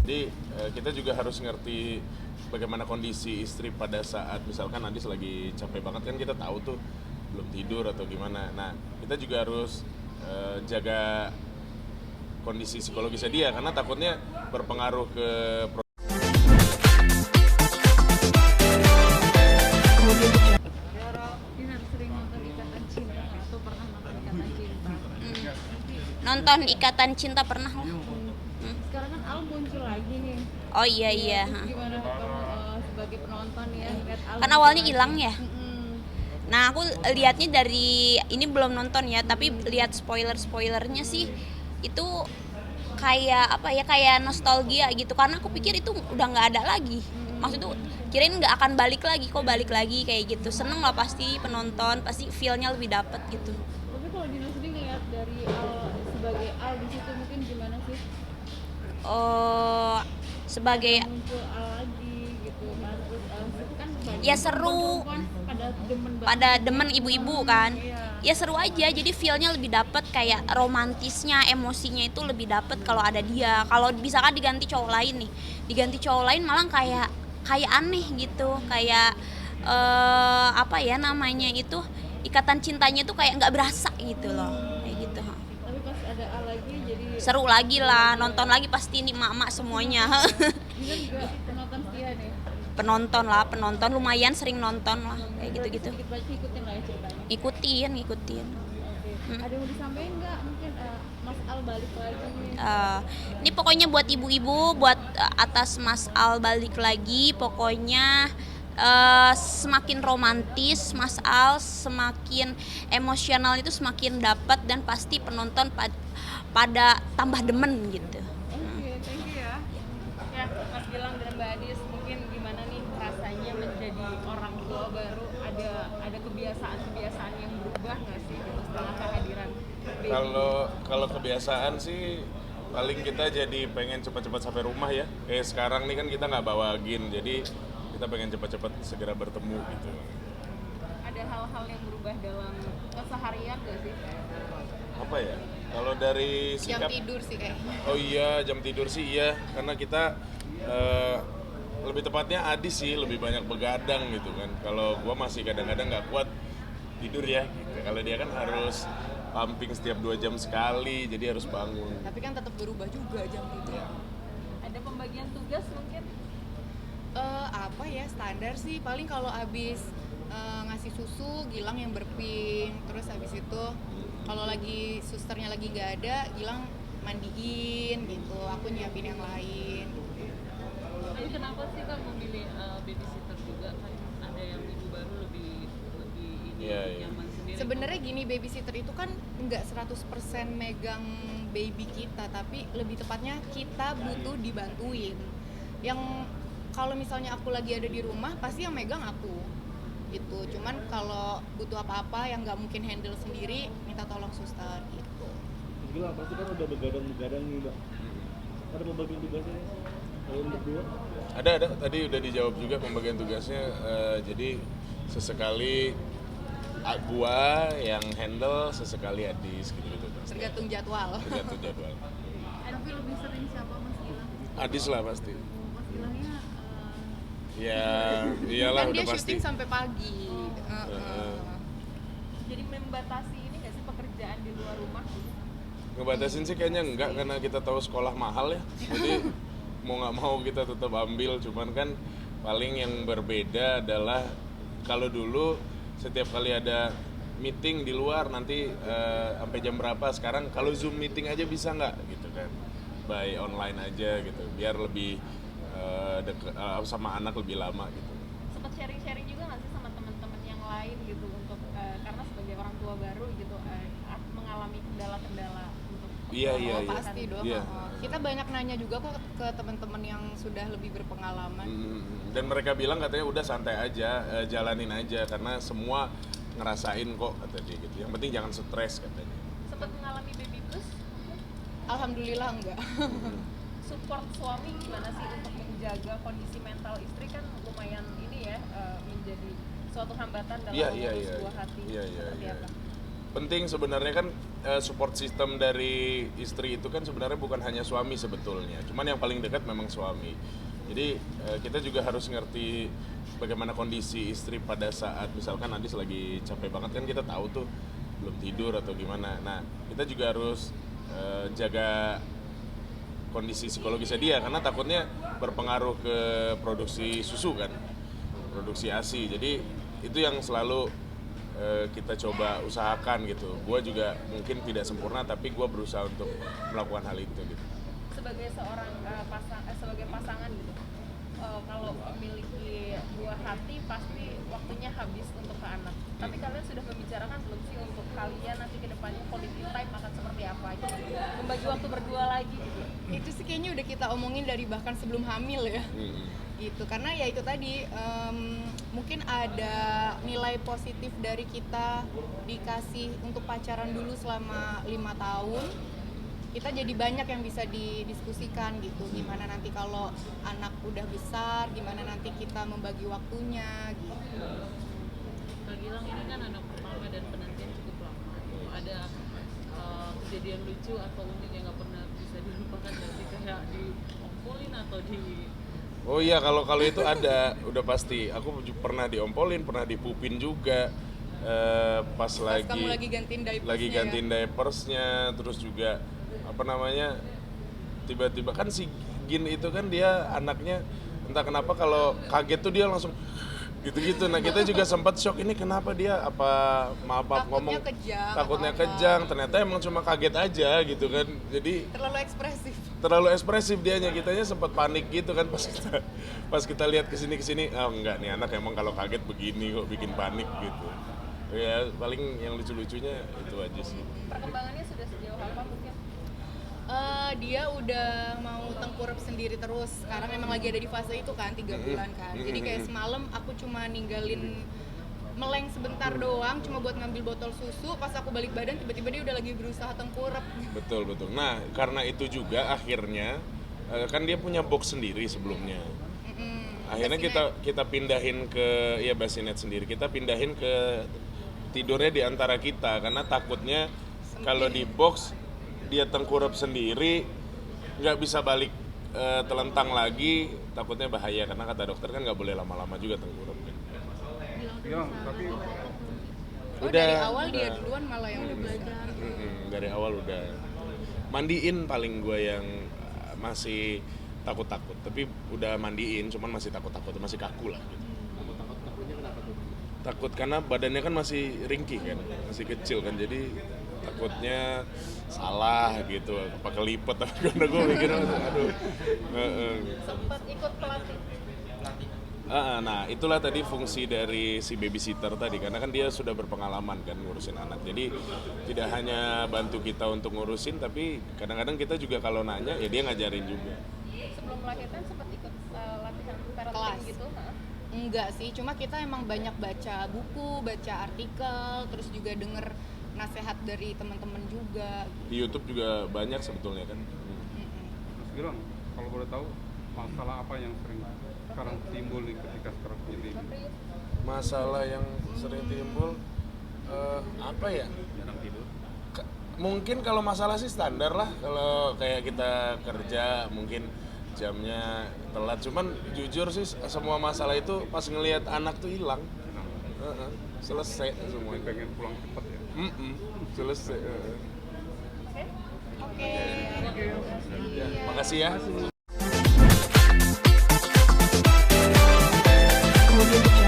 Jadi kita juga harus ngerti bagaimana kondisi istri pada saat misalkan Nadis lagi capek banget, kan kita tahu tuh belum tidur atau gimana. Nah, kita juga harus jaga kondisi psikologisnya dia karena takutnya berpengaruh ke sering nonton Ikatan Cinta atau pernah nonton Ikatan Cinta? Nonton Ikatan Cinta pernah lah. Sekarang kan Al muncul lagi nih. Oh iya. Terus gimana kamu sebagai penonton ya lihat Al? Kan awalnya hilang ya. Mm-mm. Nah, aku lihatnya dari ini belum nonton ya, tapi lihat spoilernya sih itu kayak apa ya, kayak nostalgia gitu, karena aku pikir itu udah nggak ada lagi. Maksudnya kirain nggak akan balik lagi, kok balik lagi kayak gitu. Seneng lah pasti penonton, pasti feel-nya lebih dapet gitu. Tapi kalau Dino sendiri ngeliat dari Al sebagai Al di situ mungkin gimana sih? Sebagai Muncul Al lagi gitu kan. Terus itu kan banyak ya seru, perempuan pada demen banget. pada demen ibu-ibu kan. Iya. Ya seru aja, jadi feel-nya lebih dapet, kayak romantisnya, emosinya itu lebih dapet kalau ada dia. Kalau misalkan diganti cowok lain nih, diganti cowok lain malah kayak aneh gitu, kayak apa ya namanya itu, ikatan cintanya itu kayak nggak berasa gitu loh, kayak gitu. Tapi pas ada Al lagi jadi Seru lagi lah, nonton lagi pasti nih mak-mak semuanya. Dino juga penonton setia nih. penonton lumayan sering nonton lah, kayak gitu-gitu. Sedikit banyak ikutin lah ya ceritanya. Ikutin. Oke. Ada yang mau disampaikan nggak? Mungkin Mas Al balik lagi. Ini pokoknya buat ibu-ibu, buat atas Mas Al balik lagi, pokoknya semakin romantis Mas Al, semakin emosional itu semakin dapat, dan pasti penonton pada tambah demen gitu. Oke, thank you ya. Ya, Mas Gilang dan Mbak Adis, mungkin gimana nih rasanya menjadi orang tua baru? Ada kebiasaan-kebiasaan yang berubah nggak sih setelah kehadiran baby? kalau kebiasaan sih paling kita jadi pengen cepat-cepat sampai rumah ya. Kayak sekarang nih kan kita nggak bawa Gin, jadi kita pengen cepat-cepat segera bertemu gitu. Ada hal-hal yang berubah dalam keseharian nggak sih? Apa ya? Kalau dari sikap Tidur sih kayaknya. Oh iya, jam tidur sih iya, karena kita lebih tepatnya Adis sih lebih banyak begadang gitu kan. Kalau gua masih kadang-kadang nggak kuat tidur ya gitu. Kalau dia kan harus pumping setiap 2 jam sekali, jadi harus bangun. Tapi kan tetap berubah juga jam tidur. Ya. Ada pembagian tugas mungkin? Apa ya, standar sih paling kalau abis ngasih susu Gilang yang berping, terus habis itu kalau lagi susternya lagi nggak ada, Gilang mandiin gitu, aku nyiapin yang lain. Tapi kenapa sih kan memilih babysitter juga, kan ada yang ibu baru lebih ini Iya, iya. nyaman sendiri. Sebenarnya gini, babysitter itu kan nggak 100% megang baby kita, tapi lebih tepatnya kita butuh dibantuin. Yang kalau misalnya aku lagi ada di rumah, pasti yang megang aku gitu. Cuman kalau butuh apa-apa yang nggak mungkin handle sendiri, minta tolong suster gitu. Gila, pasti kan udah begadang nih Mbak. Ada pembagian tugasnya kalian berdua? Ada, tadi udah dijawab juga pembagian tugasnya. Jadi sesekali gua yang handle, sesekali Adis gitu pasti. Tergantung jadwal. Tergantung jadwal. Tapi lebih sering siapa Mas Gilang? Adis lah pasti. Mas Gilangnya Ya, iyalah Kan udah dia pasti. syuting sampai pagi. jadi membatasi ini nggak sih pekerjaan di luar rumah? Ngebatasin sih kayaknya enggak, karena kita tahu sekolah mahal ya. Jadi mau nggak mau kita tetap ambil. Cuman kan paling yang berbeda adalah kalau dulu setiap kali ada meeting di luar nanti sampai jam berapa, sekarang kalau Zoom meeting aja bisa nggak gitu kan, by online aja gitu, biar lebih sama anak lebih lama gitu. Sempat sharing-sharing juga nggak sih sama teman-teman yang lain gitu untuk karena sebagai orang tua baru gitu mengalami kendala-kendala untuk Iya. Pasti dong. Iya. Kita banyak nanya juga kok ke teman-teman yang sudah lebih berpengalaman. Dan mereka bilang katanya udah santai aja, jalanin aja karena semua ngerasain kok kata dia gitu. Yang penting jangan stres katanya. sempat mengalami baby blues. Alhamdulillah enggak. Support suami gimana sih untuk menjaga kondisi mental istri, kan lumayan ini ya menjadi suatu hambatan dalam Iya. mengurus sebuah hati. Iya. Seperti apa? Penting sebenarnya kan support system dari istri itu kan sebenarnya bukan hanya suami sebetulnya, cuman yang paling dekat memang suami. Jadi kita juga harus ngerti bagaimana kondisi istri pada saat misalkan Adis lagi capek banget, kan kita tahu tuh belum tidur atau gimana. Nah kita juga harus jaga kondisi psikologisnya dia, karena takutnya berpengaruh ke produksi susu kan, produksi ASI. Jadi itu yang selalu kita coba usahakan gitu. Gue juga mungkin tidak sempurna, tapi gue berusaha untuk melakukan hal itu gitu. Sebagai seorang sebagai pasangan gitu, kalau memiliki dua hati pasti waktunya habis untuk ke anak. Tapi kalian sudah membicarakan belum sih untuk kalian nanti ke depannya quality time akan seperti apa? Gitu. Membagi waktu berdua lagi gitu. Itu sih kayaknya udah kita omongin dari bahkan sebelum hamil ya. Gitu, karena ya itu tadi mungkin ada nilai positif dari kita dikasih untuk pacaran dulu selama 5 tahun. Kita jadi banyak yang bisa didiskusikan gitu, gimana nanti kalau anak udah besar, gimana nanti kita membagi waktunya gitu. Kak Gilang, ini kan anak pertama dan penantian cukup lama. Ada kejadian lucu atau unik yang nggak pernah bisa dilupakan, dari kayak diompolin atau di... Oh iya, kalau itu ada, udah pasti. Aku pernah diompolin, pernah dipupin juga. Pas kamu lagi gantiin diapersnya, terus juga apa namanya, tiba-tiba kan si Gin itu kan dia anaknya entah kenapa kalau kaget tuh dia langsung gitu-gitu. Nah kita juga sempat shock, ini kenapa dia apa maaf ngomong takutnya kejang, ternyata emang cuma kaget aja gitu kan. Jadi terlalu ekspresif dianya, kitanya sempat panik gitu kan pas kita lihat kesini oh enggak nih anak emang kalau kaget begini kok, bikin panik gitu. Ya paling yang lucu-lucunya itu aja sih. Perkembangannya sudah sejauh apa mungkin? Dia udah mau tengkurap sendiri terus. Sekarang emang lagi ada di fase itu kan, 3 bulan kan. Jadi kayak semalam aku cuma ninggalin meleng sebentar doang, cuma buat ngambil botol susu. Pas aku balik badan tiba-tiba dia udah lagi berusaha tengkurap. Betul. Nah karena itu juga akhirnya kan dia punya box sendiri sebelumnya. Akhirnya kita pindahin ke bassinet sendiri. Kita pindahin ke tidurnya di antara kita, karena takutnya kalau di box dia tengkurap sendiri nggak bisa balik telentang lagi, takutnya bahaya, karena kata dokter kan nggak boleh lama-lama juga tengkurap. Tapi dari awal dia duluan malah yang udah belajar. Dari awal udah mandiin, paling gue yang masih takut-takut, tapi udah mandiin, cuman masih takut-takut, masih kaku lah gitu. takutnya kenapa tuh? Takut karena badannya kan masih ringkih kan, masih kecil kan, jadi takutnya salah gitu, apa kelipet apa gimana, gue mikir aduh. Sempat ikut pelatih. Nah itulah tadi fungsi dari si babysitter tadi, karena kan dia sudah berpengalaman kan ngurusin anak, jadi tidak hanya bantu kita untuk ngurusin, tapi kadang-kadang kita juga kalau nanya ya dia ngajarin juga. Sebelum melahirkan sempat ikut latihan Kelas. parenting gitu? Enggak sih, cuma kita emang banyak baca buku, baca artikel, terus juga denger nasihat dari teman-teman juga. Di YouTube juga banyak sebetulnya kan. Mas Gilang, kalau boleh tahu masalah apa yang sering sekarang timbul nih ketika sekarang punya baby? Masalah yang sering timbul apa ya? Jarang tidur. Mungkin kalau masalah sih standar lah, kalau kayak kita kerja mungkin jamnya telat, cuman jujur sih semua masalah itu pas ngelihat anak tuh hilang. Selesai semuanya. Pengen pulang cepat ya. Selesai. Oke. Makasih ya.